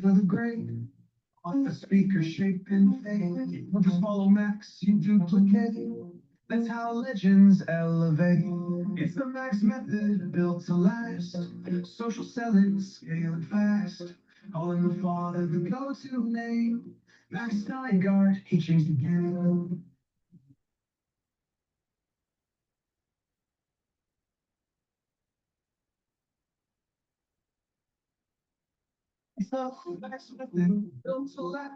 For the great, on the speaker shape and fade. Just follow Max, you duplicate. That's how legends elevate. It's the Max method built to last. Social selling, scaling fast. Calling the father the go-to name. Max Steingart, he changed the game. So Max method built to last.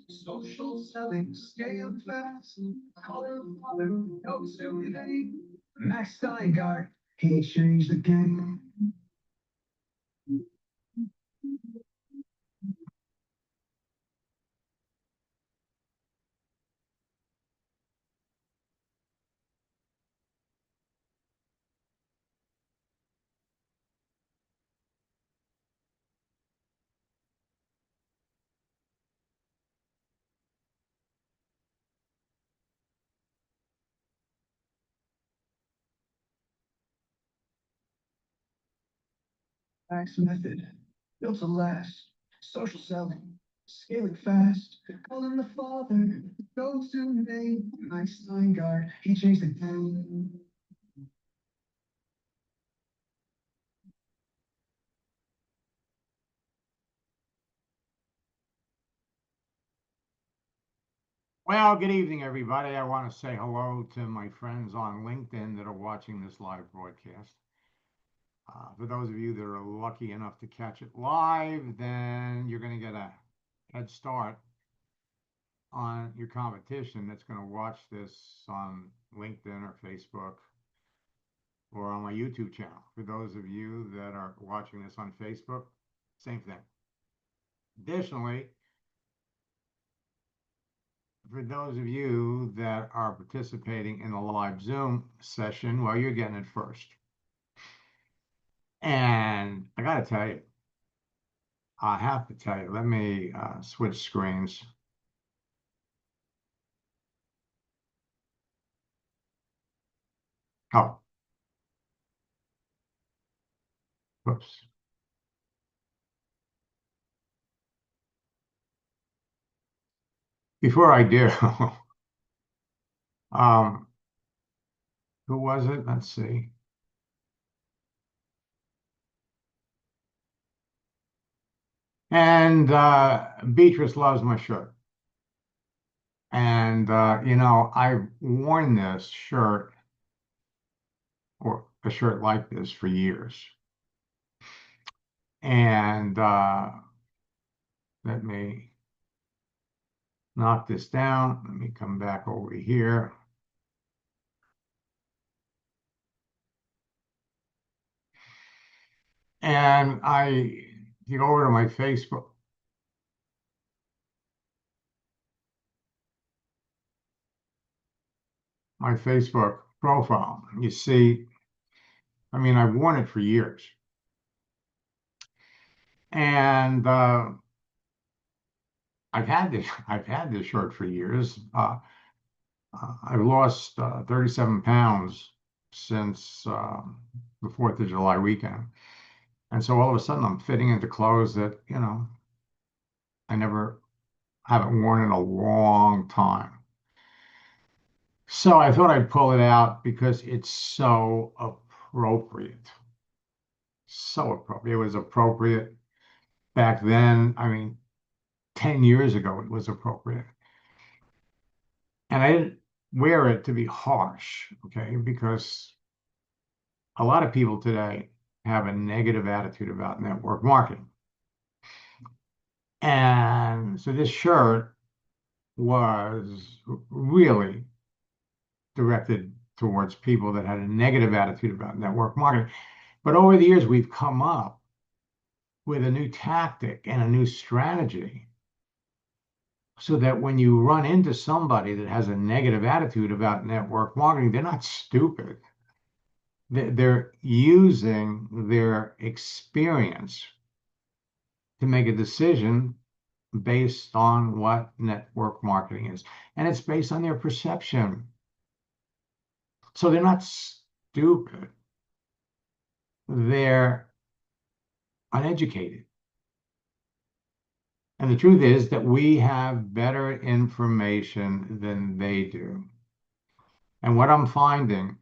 Social selling, scaling fast. Calling the father the go-to name. Max Steingart, he changed the game. Max method, built to last, social selling, scaling fast, calling the father, go-to name, Max Steingart, he changed the game. Well, good evening, everybody. I want to say hello to my friends on LinkedIn that are watching this live broadcast. For those of you that are lucky enough to catch it live, then you're going to get a head start on your competition that's going to watch this on LinkedIn or Facebook or on my YouTube channel. For those of you that are watching this on Facebook, same thing. Additionally, for those of you that are participating in the live Zoom session, well, you're getting it first. And I got to tell you, I have to tell you, let me switch screens. Oh, whoops. Before I do, um, who was it? Let's see. And Beatrice loves my shirt. And, I've worn this shirt or a shirt like this for years. And let me knock this down. Let me come back over here. And you go over to my Facebook profile. You see, I mean, I've worn it for years. And I've had this shirt for years. I've lost 37 pounds since the 4th of July weekend. And so all of a sudden I'm fitting into clothes that, I never haven't worn in a long time. So I thought I'd pull it out because it's so appropriate. So appropriate. It was appropriate back then. I mean, 10 years ago, it was appropriate. And I didn't wear it to be harsh, okay? Because a lot of people today have a negative attitude about network marketing. And so this shirt was really directed towards people that had a negative attitude about network marketing. But over the years, we've come up with a new tactic and a new strategy so that when you run into somebody that has a negative attitude about network marketing, they're not stupid. They're using their experience to make a decision based on what network marketing is. And it's based on their perception. So they're not stupid. They're uneducated. And the truth is that we have better information than they do. And what I'm finding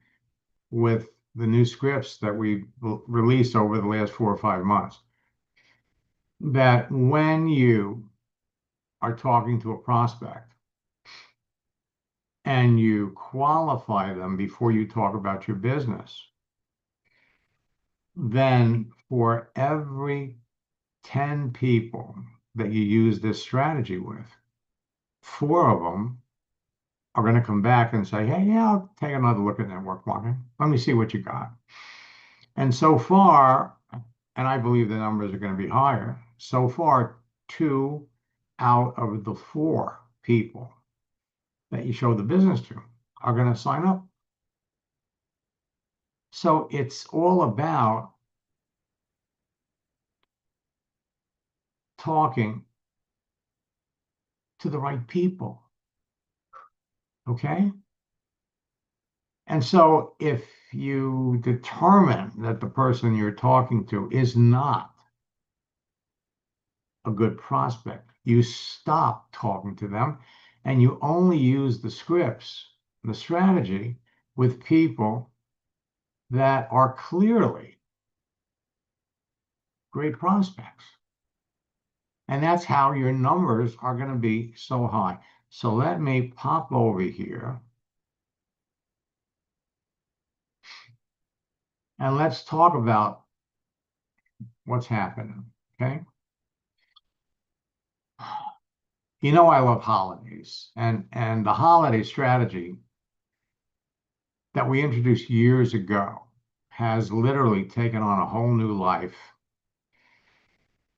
with the new scripts that we released over the last 4 or 5 months, that when you are talking to a prospect and you qualify them before you talk about your business, then for every 10 people that you use this strategy with, 4 of them are going to come back and say, hey, yeah, I'll take another look at network marketing. Let me see what you got. And so far, and I believe the numbers are going to be higher, so far, 2 out of the 4 people that you show the business to are going to sign up. So it's all about talking to the right people. Okay? And so if you determine that the person you're talking to is not a good prospect, you stop talking to them and you only use the scripts, the strategy with people that are clearly great prospects. And that's how your numbers are going to be so high. So let me pop over here and let's talk about what's happening. Okay. You know, I love holidays, and the holiday strategy that we introduced years ago has literally taken on a whole new life.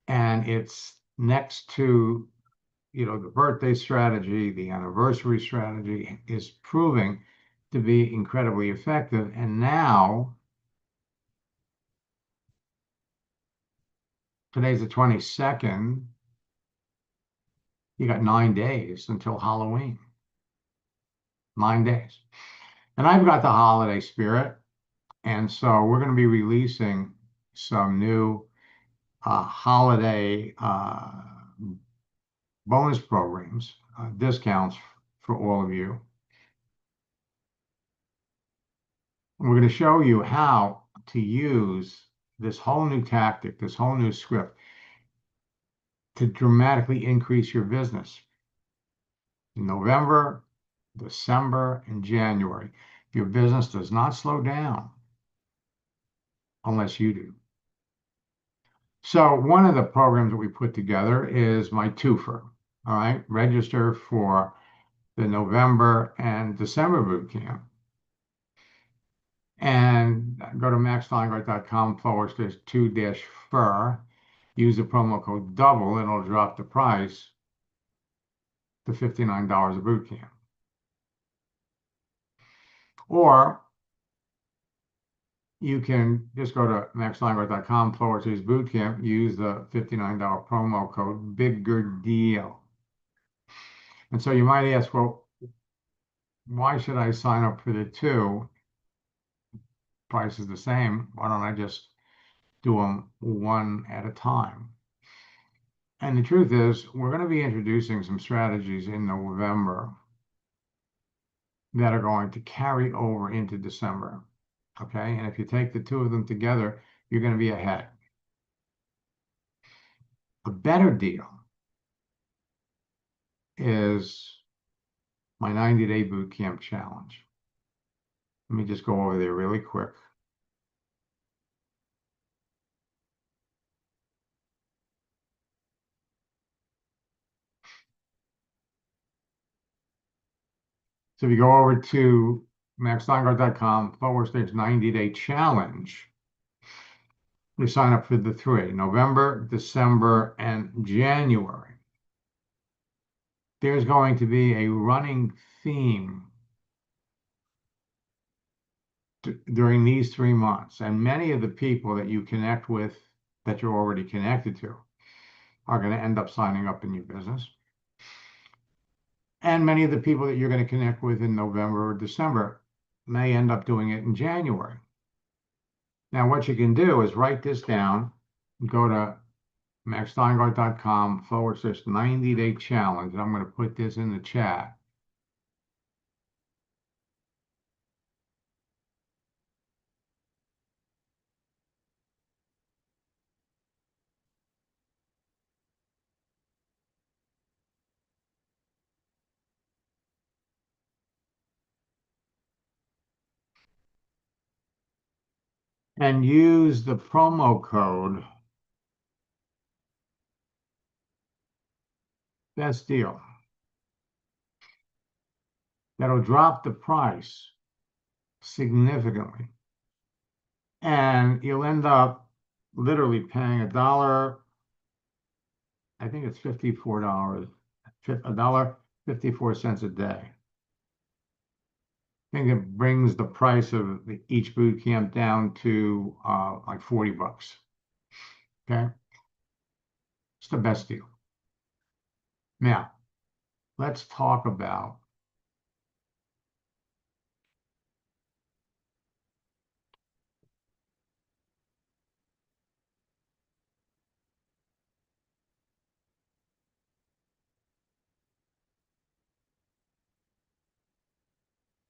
And it's next to, the birthday strategy, the anniversary strategy is proving to be incredibly effective. And now, today's the 22nd, you got 9 days until Halloween. 9 days. And I've got the holiday spirit. And so we're going to be releasing some new holiday bonus programs, discounts for all of you. And we're going to show you how to use this whole new tactic, this whole new script to dramatically increase your business. In November, December, and January, your business does not slow down unless you do. So one of the programs that we put together is my twofer. All right, register for the November and December boot camp. And go to maxsteingart.com/2-FUR. Use the promo code DOUBLE, and it'll drop the price to $59 a boot camp. Or you can just go to maxsteingart.com/bootcamp, use the $59 promo code BIGGER DEAL. And so you might ask, well, why should I sign up for the 2? Price is the same. Why don't I just do them one at a time? And the truth is, we're going to be introducing some strategies in November that are going to carry over into December. Okay. And if you take the 2 of them together, you're going to be ahead. A better deal is my 90-day boot camp challenge. Let me just go over there really quick. So if you go over to maxsteingart.com/90-day challenge, you sign up for the 3, November, December, and January. There's going to be a running theme during these 3 months. And many of the people that you connect with, that you're already connected to, are going to end up signing up in your business. And many of the people that you're going to connect with in November or December may end up doing it in January. Now, what you can do is write this down, go to maxsteingart.com/90-day challenge. I'm going to put this in the chat. And use the promo code best deal. That'll drop the price significantly. And you'll end up literally paying $1, I think it's $54, $1.54 a day. I think it brings the price of each boot camp down to like $40. Okay. It's the best deal. Now, let's talk about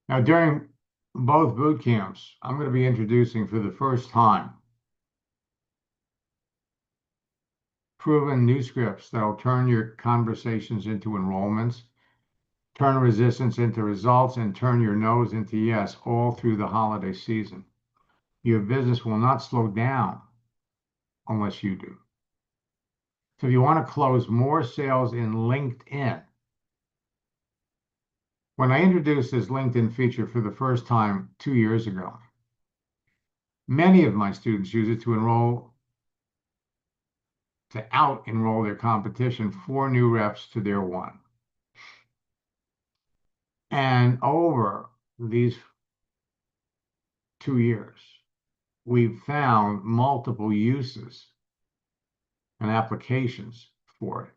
now during both boot camps, I'm going to be introducing for the first time proven new scripts that'll turn your conversations into enrollments, turn resistance into results, and turn your no's into yes, all through the holiday season. Your business will not slow down unless you do. So if you want to close more sales in LinkedIn, when I introduced this LinkedIn feature for the first time 2 years ago, many of my students use it to out-enroll their competition, 4 new reps to their 1. And over these 2 years, we've found multiple uses and applications for it.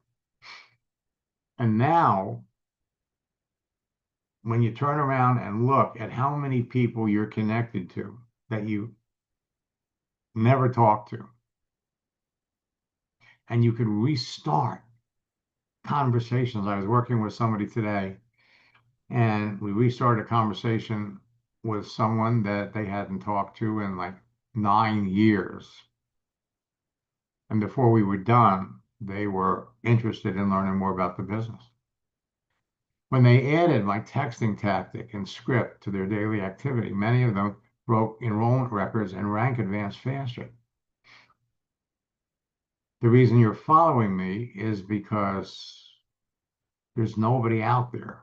And now, when you turn around and look at how many people you're connected to that you never talked to, and you could restart conversations. I was working with somebody today, and we restarted a conversation with someone that they hadn't talked to in like 9 years. And before we were done, they were interested in learning more about the business. When they added my texting tactic and script to their daily activity, many of them broke enrollment records and rank advanced faster. The reason you're following me is because there's nobody out there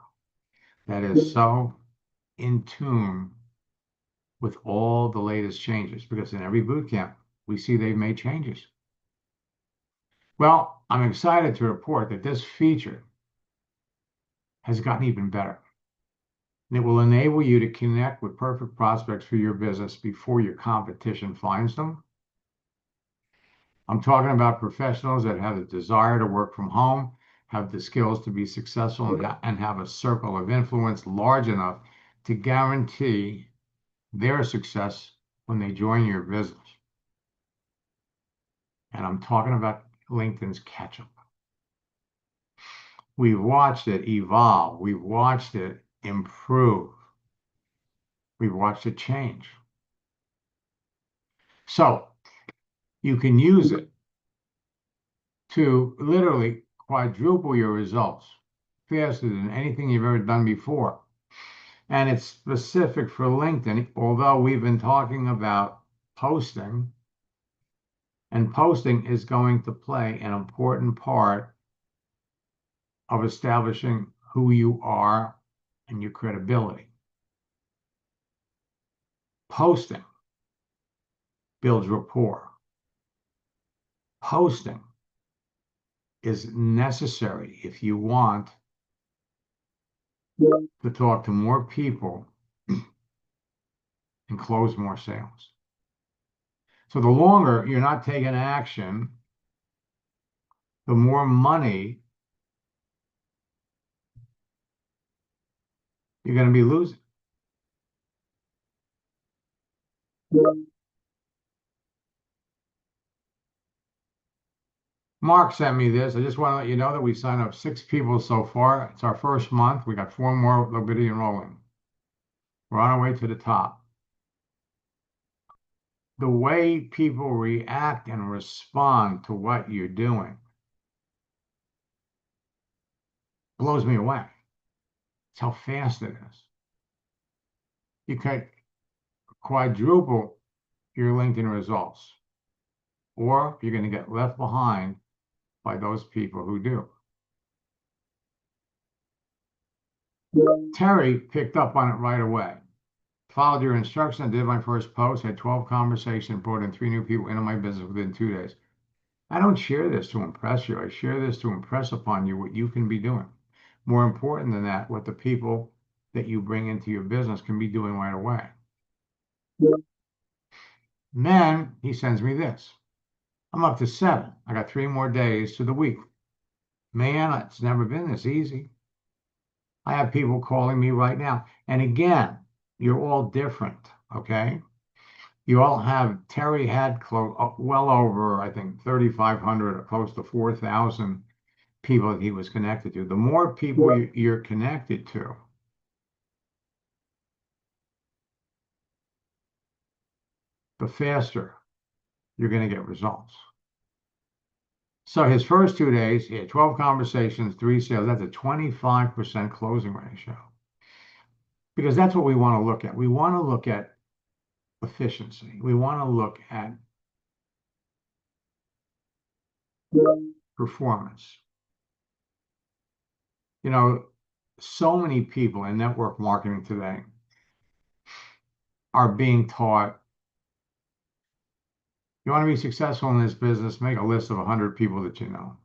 that is so in tune with all the latest changes, because in every boot camp, we see they've made changes. Well, I'm excited to report that this feature has gotten even better. And it will enable you to connect with perfect prospects for your business before your competition finds them. I'm talking about professionals that have the desire to work from home, have the skills to be successful, and have a circle of influence large enough to guarantee their success when they join your business. And I'm talking about LinkedIn's catch-up. We've watched it evolve. We've watched it improve. We've watched it change. So you can use it to literally quadruple your results faster than anything you've ever done before. And it's specific for LinkedIn, although we've been talking about posting, and posting is going to play an important part of establishing who you are and your credibility. Posting builds rapport. Posting is necessary if you want to talk to more people and close more sales. So the longer you're not taking action, the more money you're going to be losing. Mark sent me this. I just want to let you know that we signed up 6 people so far. It's our first month. We got 4 more Youngevity enrolling. We're on our way to the top. The way people react and respond to what you're doing blows me away. It's how fast it is. You could quadruple your LinkedIn results, or you're going to get left behind by those people who do. Terry picked up on it right away. Followed your instructions, did my first post, had 12 conversations, brought in 3 new people into my business within 2 days. I don't share this to impress you. I share this to impress upon you what you can be doing. More important than that, what the people that you bring into your business can be doing right away. And then he sends me this. I'm up to 7. I got 3 more days to the week. Man, it's never been this easy. I have people calling me right now. And again, you're all different, okay? You all have, Terry had well over, I think, 3,500 or close to 4,000 people that he was connected to. The more people you're connected to, the faster you're going to get results. So his first 2 days, he had 12 conversations, 3 sales. That's a 25% closing ratio. Because that's what we want to look at. We want to look at efficiency. We want to look at performance. You know, so many people in network marketing today are being taught, you want to be successful in this business, make a list of 100 people that you know.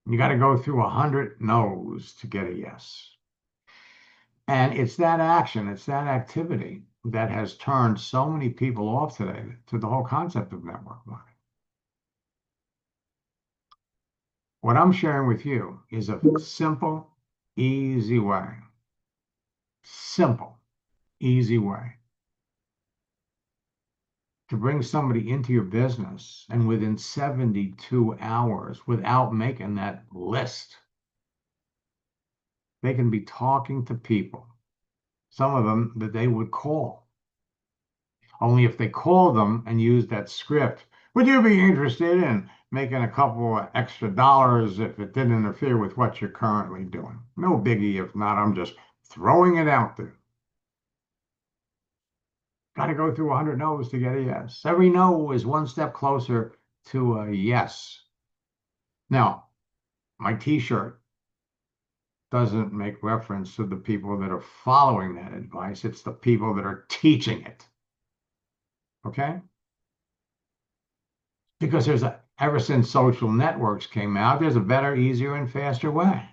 You got to go through 100 no's to get a yes. And it's that action, it's that activity that has turned so many people off today to the whole concept of network marketing. What I'm sharing with you is a simple, easy way. Simple, easy way to bring somebody into your business, and within 72 hours, without making that list, they can be talking to people, some of them that they would call. Only if they call them and use that script, would you be interested in making a couple of extra dollars if it didn't interfere with what you're currently doing? No biggie. If not, I'm just throwing it out there. Got to go through 100 no's to get a yes. Every no is one step closer to a yes. Now, my t-shirt doesn't make reference to the people that are following that advice. It's the people that are teaching it. Okay? Because ever since social networks came out, there's a better, easier, and faster way.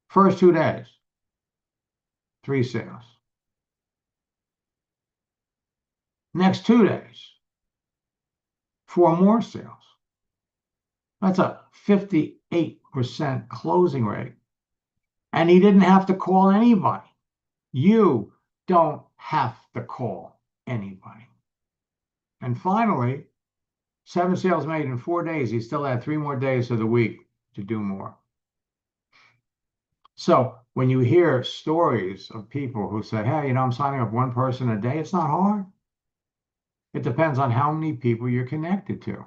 First 2 days, 3 sales. Next 2 days, 4 more sales. That's a 58% closing rate. And he didn't have to call anybody. You don't have to call anybody. And finally, 7 sales made in 4 days. He still had 3 more days of the week to do more. So when you hear stories of people who say, hey, I'm signing up 1 person a day, it's not hard. It depends on how many people you're connected to.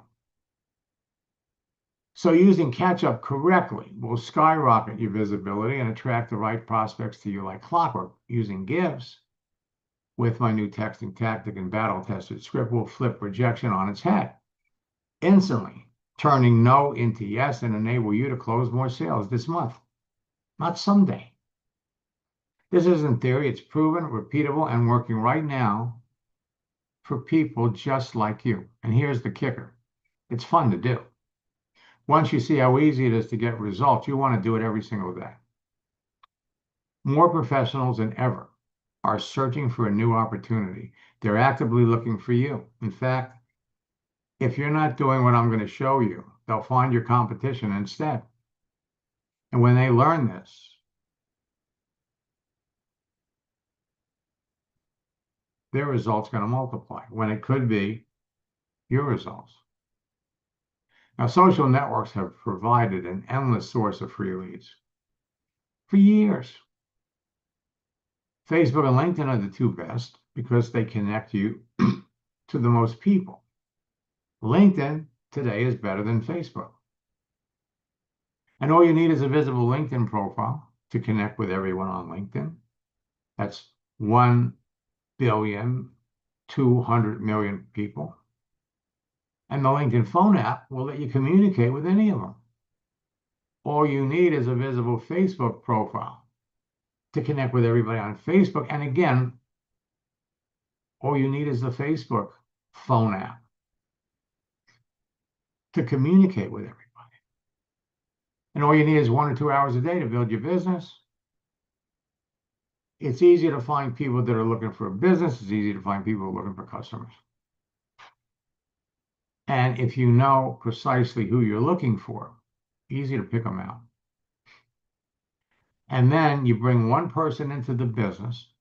So using catch-up correctly will skyrocket your visibility and attract the right prospects to you like clockwork. Using gives with my new texting tactic and battle-tested script will flip rejection on its head, instantly turning no into yes and enable you to close more sales this month, not someday. This isn't theory. It's proven, repeatable, and working right now for people just like you. And here's the kicker. It's fun to do. Once you see how easy it is to get results, you want to do it every single day. More professionals than ever are searching for a new opportunity. They're actively looking for you. In fact, if you're not doing what I'm going to show you, they'll find your competition instead. And when they learn this, their results are going to multiply when it could be your results. Now, social networks have provided an endless source of free leads for years. Facebook and LinkedIn are the two best because they connect you to the most people. LinkedIn today is better than Facebook. And all you need is a visible LinkedIn profile to connect with everyone on LinkedIn. That's 1,200,000,000 people. And the LinkedIn phone app will let you communicate with any of them. All you need is a visible Facebook profile to connect with everybody on Facebook. And again, all you need is the Facebook phone app to communicate with everybody. And all you need is 1 or 2 hours a day to build your business. It's easy to find people that are looking for a business. It's easy to find people who are looking for customers. And if you know precisely who you're looking for, easy to pick them out. And then you bring one person into the business.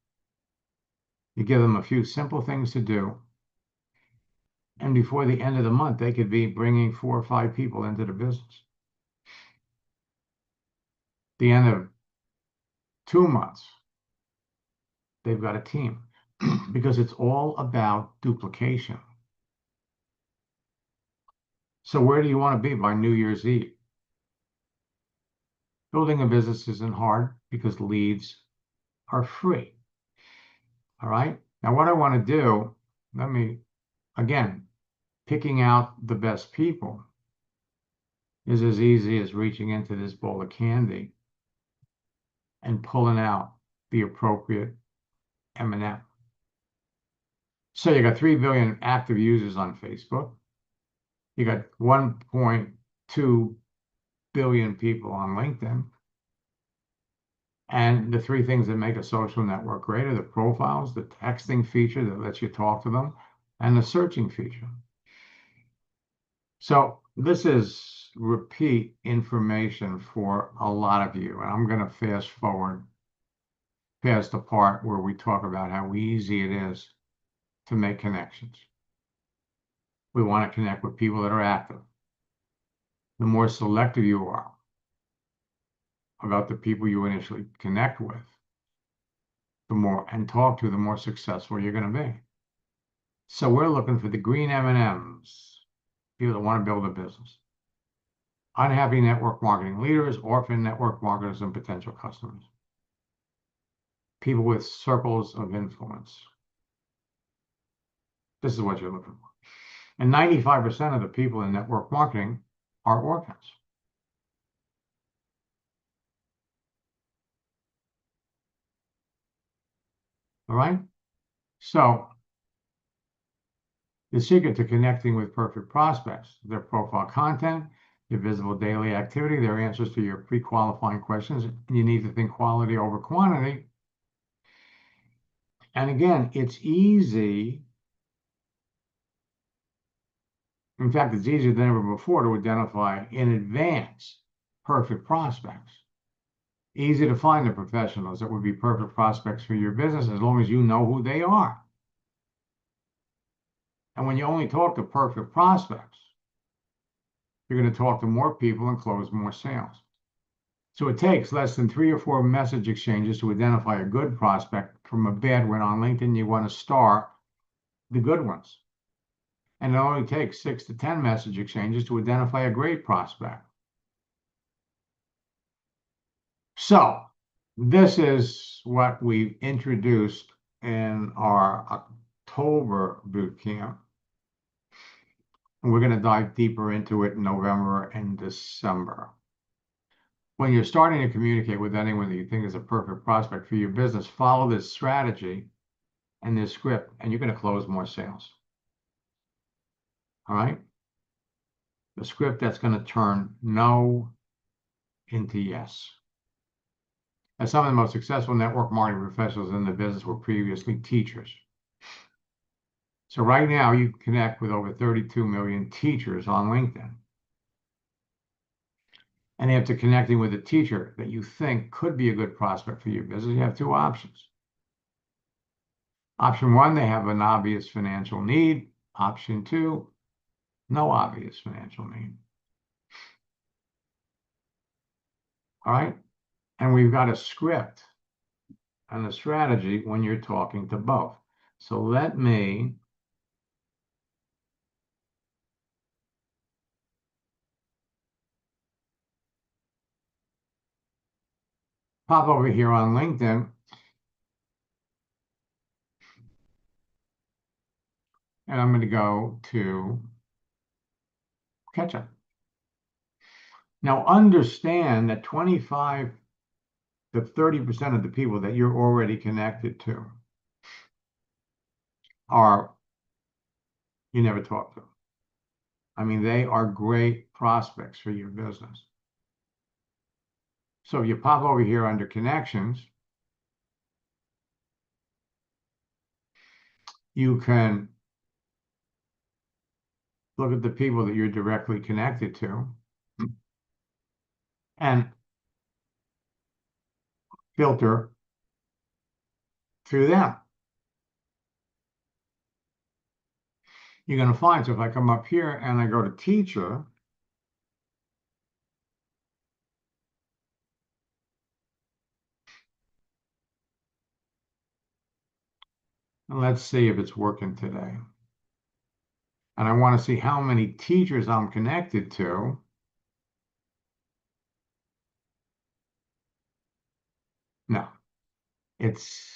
You give them a few simple things to do. And before the end of the month, they could be bringing 4 or 5 people into the business. The end of 2 months, they've got a team because it's all about duplication. So where do you want to be by New Year's Eve? Building a business isn't hard because leads are free. All right. Now, what I want to do, again, picking out the best people is as easy as reaching into this bowl of candy and pulling out the appropriate M&M. So you got 3 billion active users on Facebook. You got 1.2 billion people on LinkedIn. And the 3 things that make a social network great are the profiles, the texting feature that lets you talk to them, and the searching feature. So this is repeat information for a lot of you. And I'm going to fast forward past the part where we talk about how easy it is to make connections. We want to connect with people that are active. The more selective you are about the people you initially connect with, the more and talk to, the more successful you're going to be. So we're looking for the green M&Ms, people that want to build a business. Unhappy network marketing leaders, orphan network marketers, and potential customers. People with circles of influence. This is what you're looking for. And 95% of the people in network marketing are orphans. All right? So the secret to connecting with perfect prospects, their profile content, your visible daily activity, their answers to your pre-qualifying questions. You need to think quality over quantity. And again, it's easy. In fact, it's easier than ever before to identify in advance perfect prospects. Easy to find the professionals that would be perfect prospects for your business as long as you know who they are. And when you only talk to perfect prospects, you're going to talk to more people and close more sales. So it takes less than 3 or 4 message exchanges to identify a good prospect from a bad one on LinkedIn. You want to star the good ones. And it only takes 6 to 10 message exchanges to identify a great prospect. So this is what we've introduced in our October boot camp. And we're going to dive deeper into it in November and December. When you're starting to communicate with anyone that you think is a perfect prospect for your business, follow this strategy and this script, and you're going to close more sales. All right? The script that's going to turn no into yes. And some of the most successful network marketing professionals in the business were previously teachers. So right now, you connect with over 32 million teachers on LinkedIn. And after connecting with a teacher that you think could be a good prospect for your business, you have 2 options. Option 1, they have an obvious financial need. Option 2, no obvious financial need. All right. And we've got a script and a strategy when you're talking to both. So let me pop over here on LinkedIn and I'm going to go to catch up. Now understand that 25 to 30% of the people that you're already connected to are you never talk to. I mean, they are great prospects for your business. So if you pop over here under connections, you can look at the people that you're directly connected to and filter through them. You're going to find, so if I come up here and I go to teacher, and let's see if it's working today. And I want to see how many teachers I'm connected to. No, it's,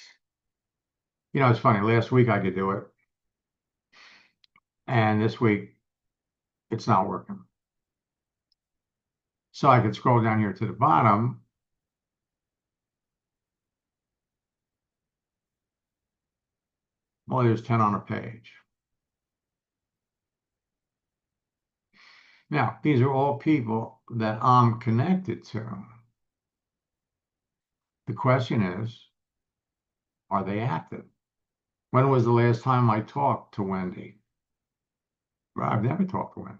it's funny. Last week I could do it. And this week it's not working. So I could scroll down here to the bottom. Well, there's 10 on a page. Now, these are all people that I'm connected to. The question is, are they active? When was the last time I talked to Wendy? Well, I've never talked to Wendy.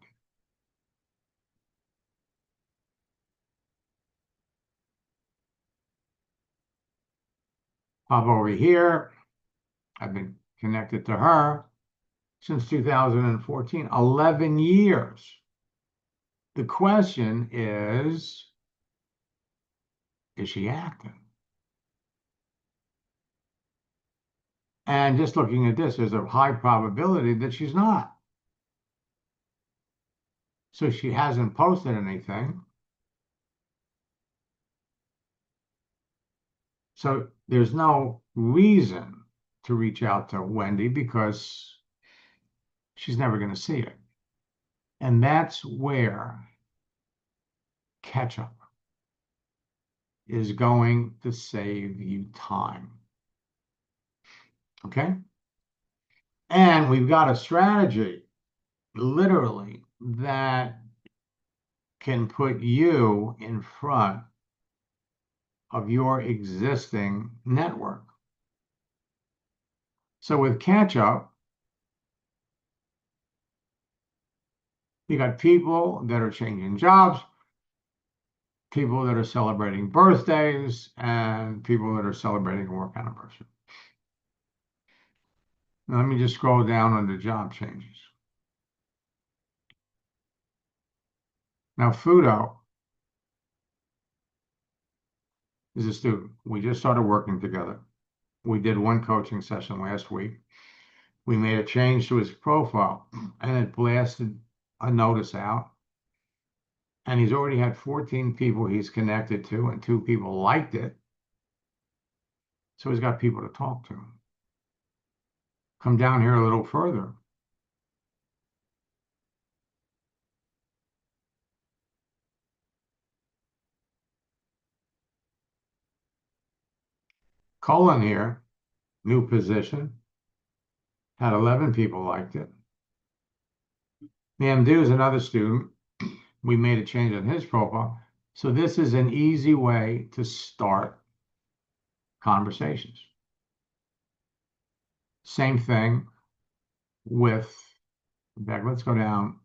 Pop over here. I've been connected to her since 2014, 11 years. The question is she active? And just looking at this, there's a high probability that she's not. So she hasn't posted anything. So there's no reason to reach out to Wendy because she's never going to see it. And that's where catch up is going to save you time. Okay? And we've got a strategy, literally, that can put you in front of your existing network. So with catch up, you got people that are changing jobs, people that are celebrating birthdays, and people that are celebrating a work anniversary. Now, let me just scroll down under job changes. Now, Fudo is a student. We just started working together. We did one coaching session last week. We made a change to his profile, and it blasted a notice out. And he's already had 14 people he's connected to, and 2 people liked it. So he's got people to talk to. Come down here a little further. Colin here, new position, had 11 people liked it. Namdu is another student. We made a change on his profile. So this is an easy way to start conversations. Same thing with, let's go down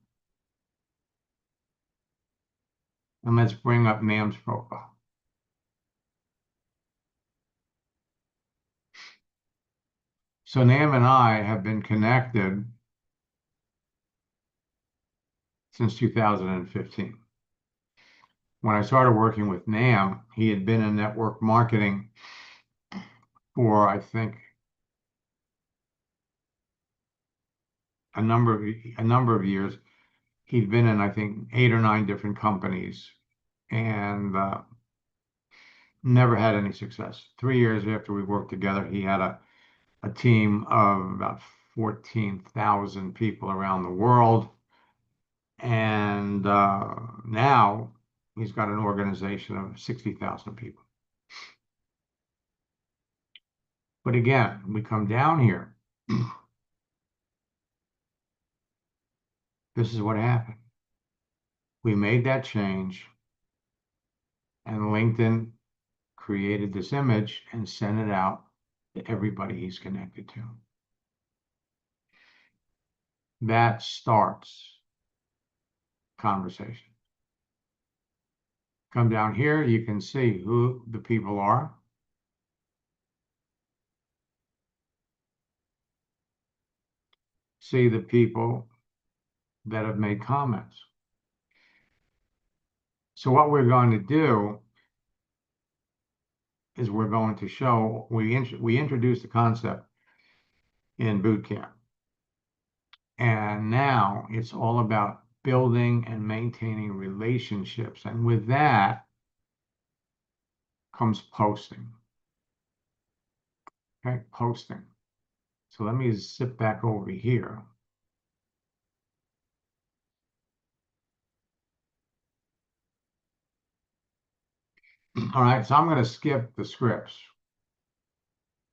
and let's bring up Nam's profile. So Nam and I have been connected since 2015. when I started working with Nam, he had been in network marketing for, I think, a number of years. He'd been in, I think, 8 or 9 different companies and never had any success. 3 years after we worked together, he had a team of about 14,000 people around the world. And now he's got an organization of 60,000 people. But again, we come down here. This is what happened. We made that change, and LinkedIn created this image and sent it out to everybody he's connected to. That starts conversation. Come down here, you can see who the people are. See the people that have made comments. So what we're going to do is we're going to show, we introduced the concept in boot camp. And now it's all about building and maintaining relationships. And with that comes posting. Okay, posting. So let me zip back over here. All right, so I'm going to skip the scripts.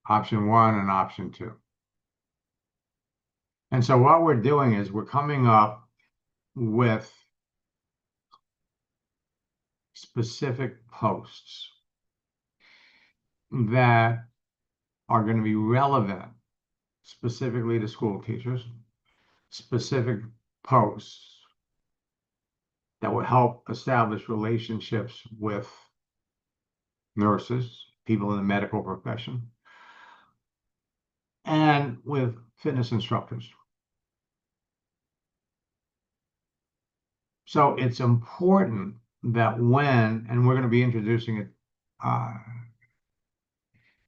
Option 1 and option 2. And so what we're doing is we're coming up with specific posts that are going to be relevant specifically to school teachers, specific posts that will help establish relationships with nurses, people in the medical profession, and with fitness instructors. So it's important that when, and we're going to be introducing it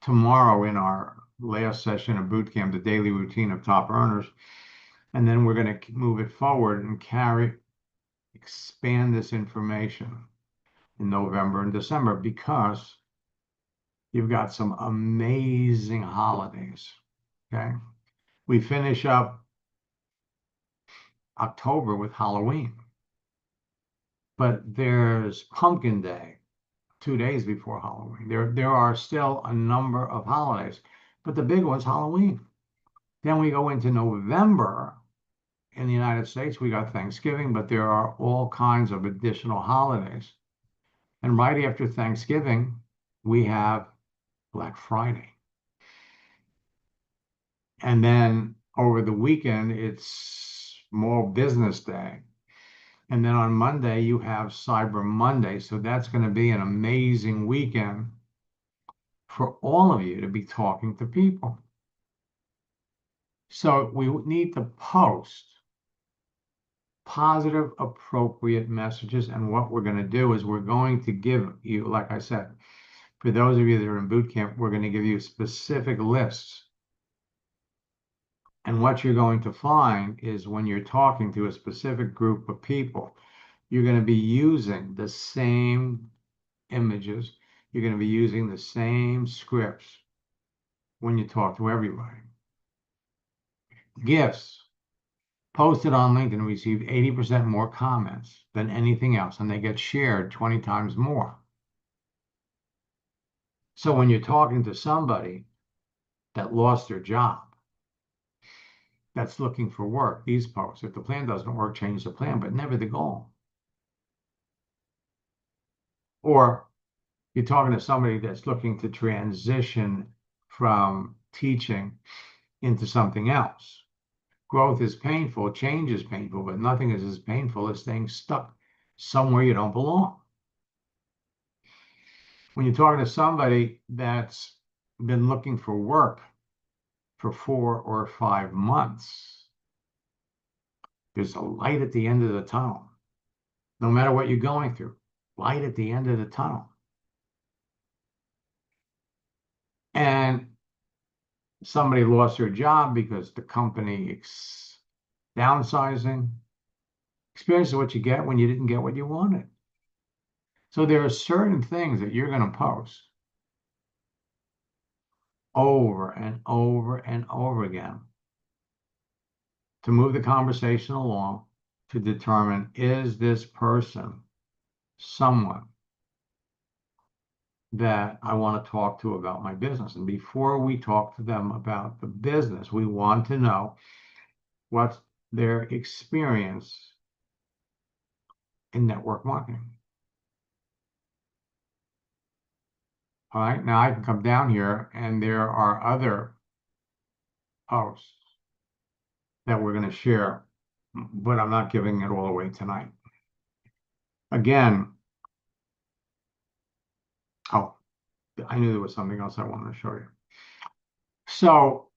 tomorrow in our last session of boot camp, the daily routine of top earners, and then we're going to move it forward and expand this information in November and December, because you've got some amazing holidays. Okay, we finish up October with Halloween, but there's Pumpkin Day 2 days before Halloween. There are still a number of holidays, but the big one's Halloween. Then we go into November. In the United States, we got Thanksgiving, but there are all kinds of additional holidays. And right after Thanksgiving, we have Black Friday. And then over the weekend, it's Small Business Day. And then on Monday, you have Cyber Monday. So that's going to be an amazing weekend for all of you to be talking to people. So we need to post positive, appropriate messages. And what we're going to do is we're going to give you, like I said, for those of you that are in boot camp, we're going to give you specific lists. And what you're going to find is when you're talking to a specific group of people, you're going to be using the same images. You're going to be using the same scripts when you talk to everybody. Gifts posted on LinkedIn received 80% more comments than anything else, and they get shared 20 times more. So when you're talking to somebody that lost their job, that's looking for work, these posts, if the plan doesn't work, change the plan, but never the goal. Or you're talking to somebody that's looking to transition from teaching into something else. Growth is painful, change is painful, but nothing is as painful as staying stuck somewhere you don't belong. When you're talking to somebody that's been looking for work for 4 or 5 months, there's a light at the end of the tunnel, no matter what you're going through. light at the end of the tunnel. And somebody lost their job because the company downsizing. Experience is what you get when you didn't get what you wanted. So there are certain things that you're going to post over and over and over again to move the conversation along, to determine, is this person someone that I want to talk to about my business? And before we talk to them about the business, we want to know what's their experience in network marketing. All right, now I can come down here and there are other posts that we're going to share, but I'm not giving it all away tonight. Again, oh, I knew there was something else I wanted to show you. So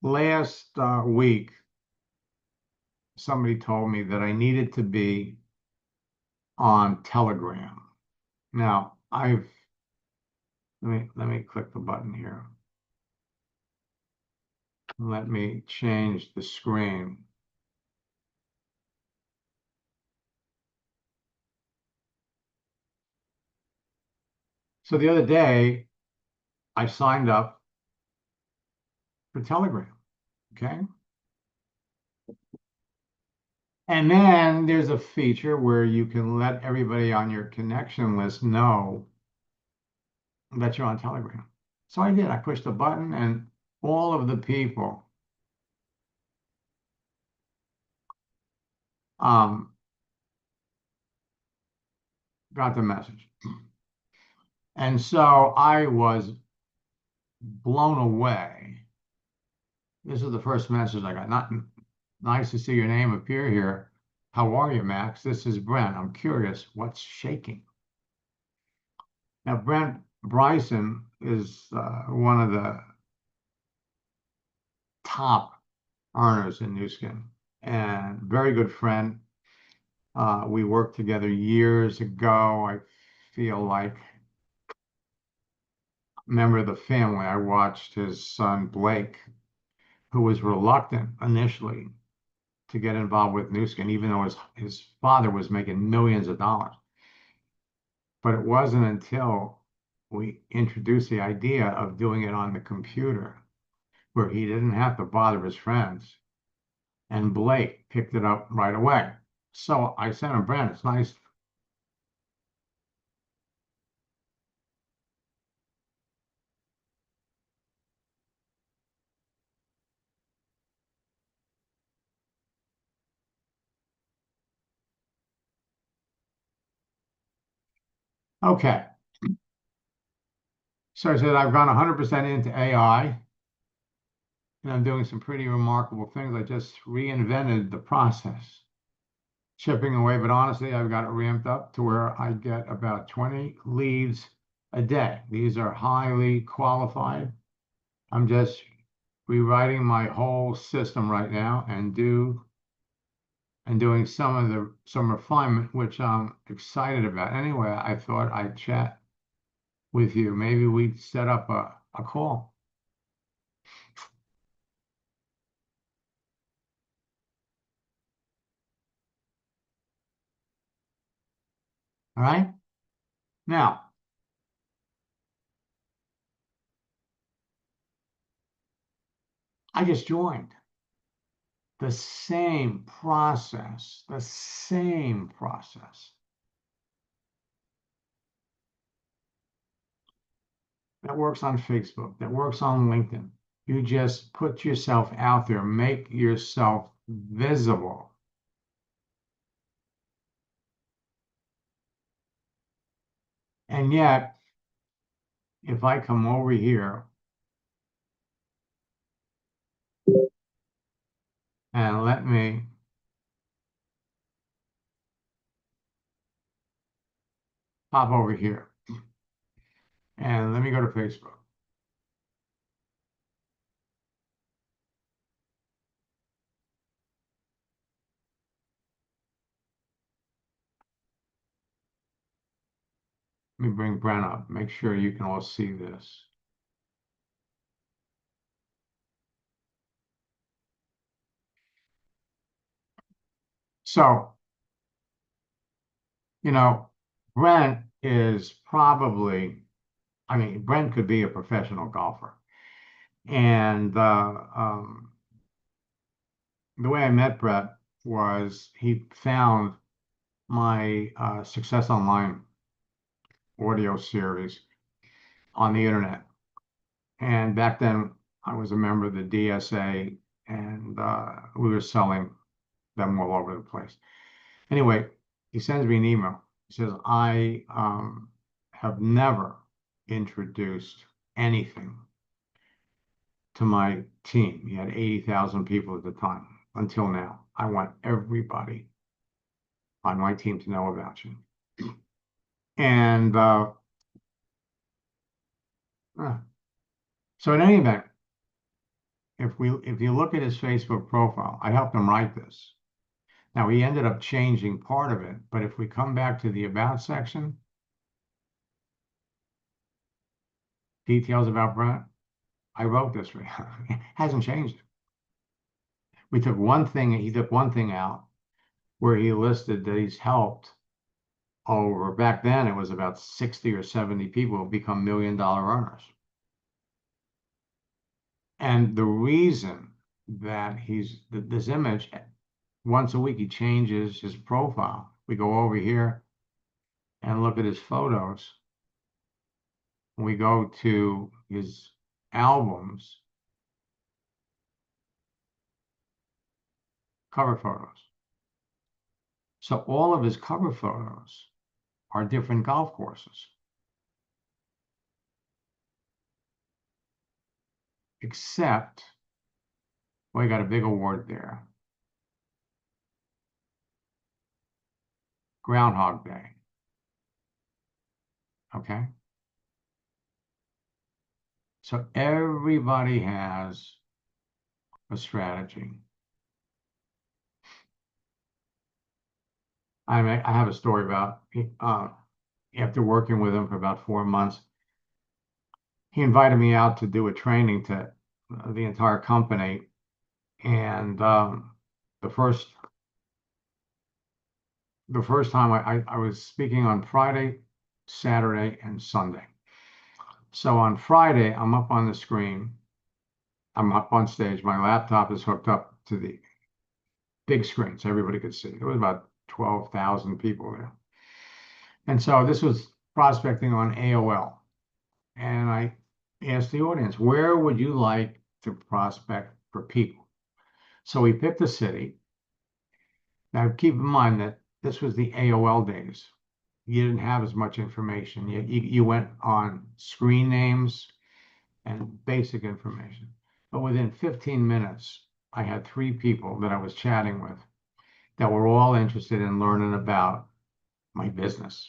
last week, somebody told me that I needed to be on Telegram. Now, let me click the button here. Let me change the screen. So the other day, I signed up for Telegram, okay? And then there's a feature where you can let everybody on your connection list know that you're on Telegram. So I did. I pushed the button and all of the people got the message. And so I was blown away. This is the first message I got. Not nice to see your name appear here. How are you, Max? This is Brent. I'm curious, what's shaking? Now, Brent Bryson is one of the top earners in Nu Skin and very good friend. We worked together years ago. I feel like a member of the family. I watched his son, Blake, who was reluctant initially to get involved with Nu Skin, even though his father was making millions of dollars. But it wasn't until we introduced the idea of doing it on the computer where he didn't have to bother his friends. And Blake picked it up right away. So I sent him, Brent, it's nice. Okay. So I said, I've gone 100% into AI and I'm doing some pretty remarkable things. I just reinvented the process, chipping away. But honestly, I've got it ramped up to where I get about 20 leads a day. These are highly qualified. I'm just rewriting my whole system right now and doing some refinement, which I'm excited about. Anyway, I thought I'd chat with you. Maybe we'd set up a call. All right. Now, I just joined. The same process that works on Facebook, that works on LinkedIn. You just put yourself out there, make yourself visible. And yet, if I come over here and let me pop over here and let me go to Facebook. Let me bring Brent up. Make sure you can all see this. So, Brent is probably, Brent could be a professional golfer. And the way I met Brett was he found my Success Online audio series on the internet. And back then, I was a member of the DSA, and we were selling them all over the place. Anyway, he sends me an email. He says, I have never introduced anything to my team. He had 80,000 people at the time until now. I want everybody on my team to know about you. And so in any event, if you look at his Facebook profile, I helped him write this. Now he ended up changing part of it, but if we come back to the about section, details about Brent, I wrote this for him. It hasn't changed. He took one thing out where he listed that he's helped over, back then it was about 60 or 70 people become $1 million earners. And the reason that this image, once a week, he changes his profile. We go over here and look at his photos. We go to his albums, cover photos. So all of his cover photos are different golf courses, except, well, he got a big award there. Groundhog Day. Okay. So everybody has a strategy. I have a story about after working with him for about 4 months, he invited me out to do a training to the entire company. And the first time I was speaking on Friday, Saturday, and Sunday. So on Friday, I'm up on the screen. I'm up on stage. My laptop is hooked up to the big screen so everybody could see. There was about 12,000 people there. And so this was prospecting on AOL. And I asked the audience, where would you like to prospect for people? So we picked a city. Now keep in mind that this was the AOL days. You didn't have as much information. You went on screen names and basic information. But within 15 minutes, I had 3 people that I was chatting with that were all interested in learning about my business.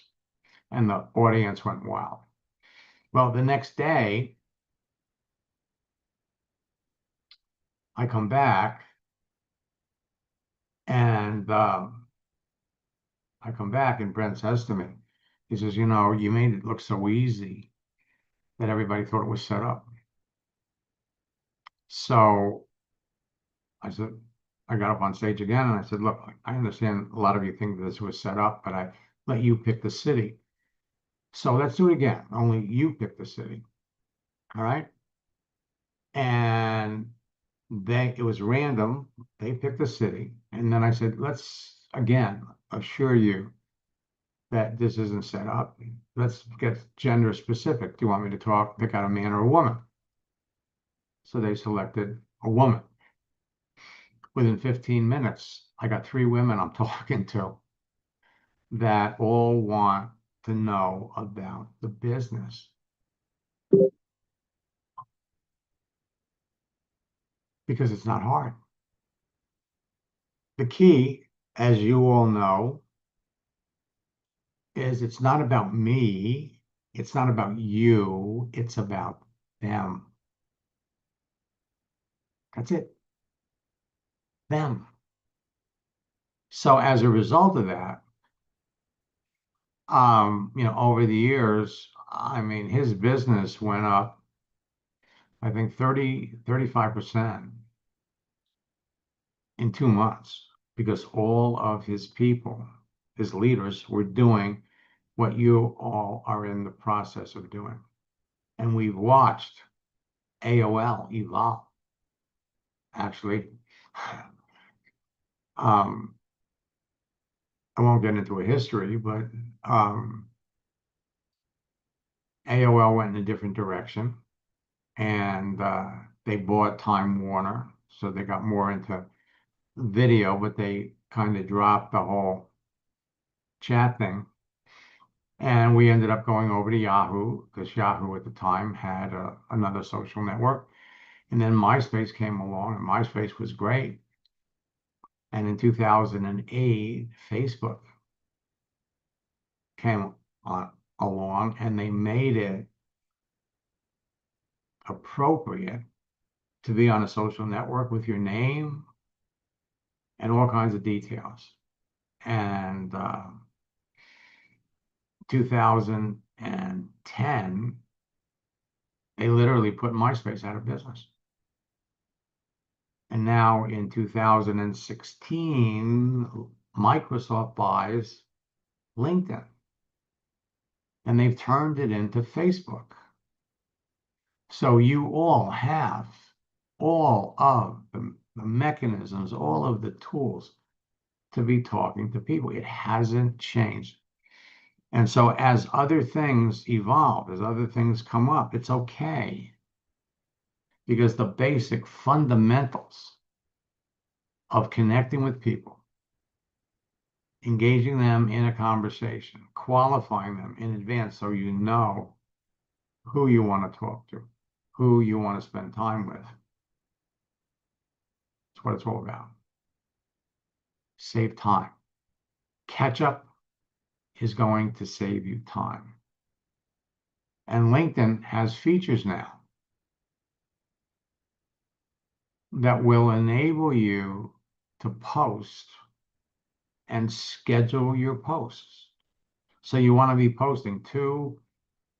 And the audience went wild. Well, the next day, I come back and Brent says to me, he says, you made it look so easy that everybody thought it was set up. So I said, I got up on stage again and I said, look, I understand a lot of you think this was set up, but I let you pick the city. So let's do it again. Only you pick the city. All right. And it was random. They picked the city. And then I said, let's again assure you that this isn't set up. Let's get gender specific. Do you want me to pick out a man or a woman? So they selected a woman. Within 15 minutes, I got 3 women I'm talking to that all want to know about the business. Because it's not hard. The key, as you all know, is it's not about me, it's not about you, it's about them. That's it. Them. So as a result of that, over the years, I mean, his business went up, I think 35% in 2 months because all of his people, his leaders, were doing what you all are in the process of doing. And we've watched AOL evolve, actually. Um, I won't get into a history, but AOL went in a different direction, and they bought Time Warner, so they got more into video, but they kind of dropped the whole chat thing. And we ended up going over to Yahoo because Yahoo at the time had another social network. And then MySpace came along, and MySpace was great. And in 2008, Facebook came along, and they made it appropriate to be on a social network with your name and all kinds of details. And 2010, they literally put MySpace out of business. And now in 2016, Microsoft buys LinkedIn, and they've turned it into Facebook. So you all have all of the mechanisms, all of the tools to be talking to people. It hasn't changed. And so as other things evolve, as other things come up, it's okay. Because the basic fundamentals of connecting with people, engaging them in a conversation, qualifying them in advance so you know who you want to talk to, who you want to spend time with. That's what it's all about. Save time. Catch up is going to save you time. And LinkedIn has features now that will enable you to post and schedule your posts. So you want to be posting 2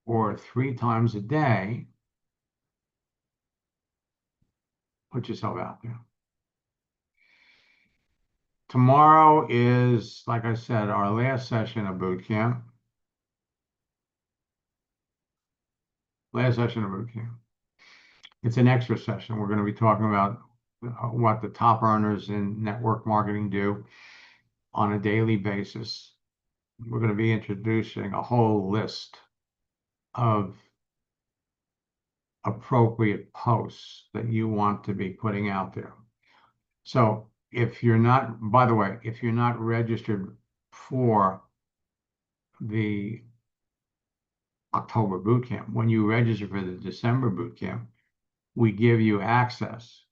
or 3 times a day. Put yourself out there. Tomorrow is, like I said, our last session of boot camp. Last session of boot camp. It's an extra session. We're going to be talking about what the top earners in network marketing do on a daily basis. We're going to be introducing a whole list of appropriate posts that you want to be putting out there. So if you're not, by the way, if you're not registered for the October boot camp, when you register for the December boot camp, we give you access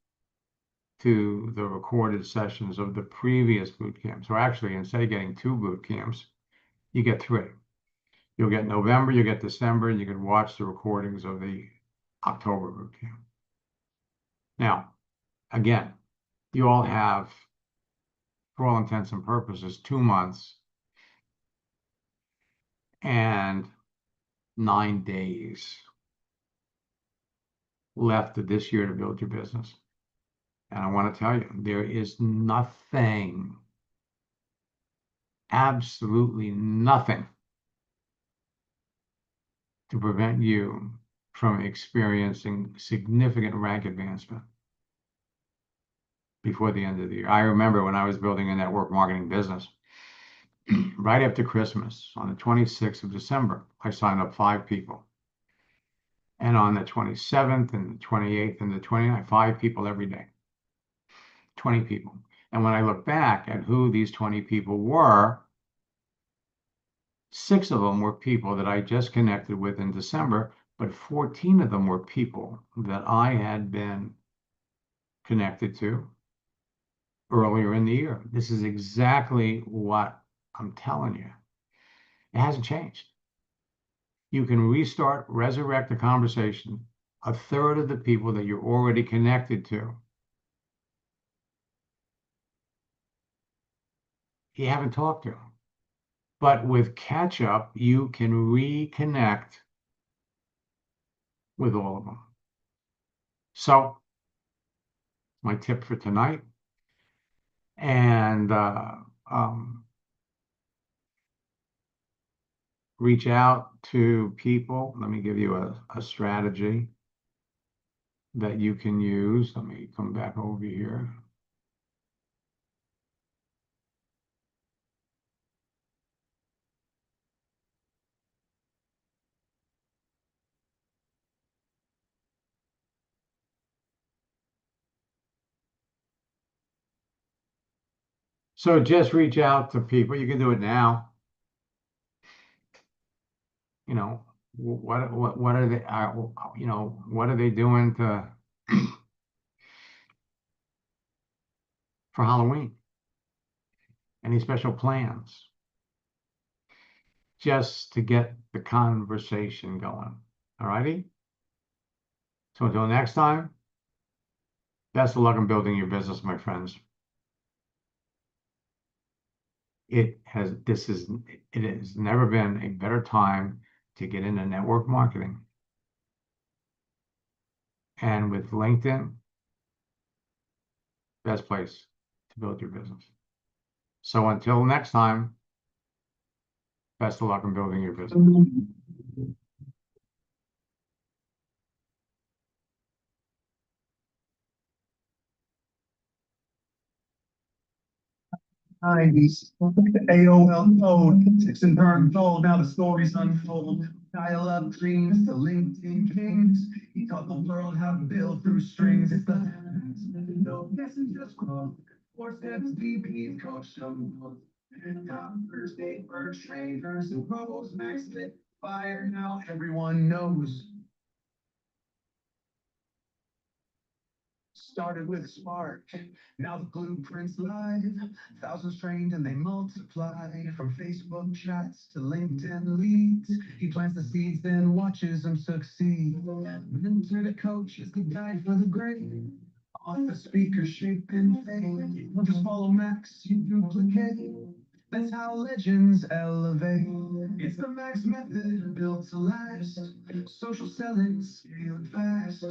to the recorded sessions of the previous boot camp. So actually, instead of getting 2 boot camps, you get 3. You'll get November, you get December, and you can watch the recordings of the October boot camp. Now, again, you all have, for all intents and purposes, 2 months and 9 days left of this year to build your business. And I want to tell you, there is nothing, absolutely nothing, to prevent you from experiencing significant rank advancement before the end of the year. I remember when I was building a network marketing business, right after Christmas, on the 26th of December, I signed up 5 people. And on the 27th and the 28th and the 29th, 5 people every day. 20 people. And when I look back at who these 20 people were, 6 of them were people that I just connected with in December, but 14 of them were people that I had been connected to earlier in the year. This is exactly what I'm telling you. It hasn't changed. You can restart, resurrect the conversation. 1/3 of the people that you're already connected to, you haven't talked to. But with catch up, you can reconnect with all of them. So, my tip for tonight, and reach out to people. Let me give you a strategy that you can use. Let me come back over here. So just reach out to people. You can do it now. You know, what are they, what are they doing for Halloween? Any special plans? Just to get the conversation going. All righty? So until next time, best of luck in building your business, my friends. It has never been a better time to get into network marketing. And with LinkedIn, best place to build your business. So until next time, best of luck in building your business. Nice. AOL code, six and burn gold. Now the stories unfold. Dial up dreams to LinkedIn kings. He taught the world how to build through strings. It's the no guessing, just growth. 4 steps deep, he's coached them both. Top first aid for trainers and pros, max lit fire. Now everyone knows. Started with a spark, now the blueprint's live. Thousands trained and they multiply. From Facebook chats to LinkedIn leads, he plants the seeds, then watches them succeed. Mentor to coach is the guide for the great. Author, speaker, shaping fate. Don't just follow Max, you duplicate. That's how legends elevate. It's the Max method built to last. Social selling, scaled fast.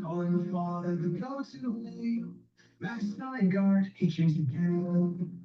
Calling the father, the go-to name. Max Nygaard, he changed the game.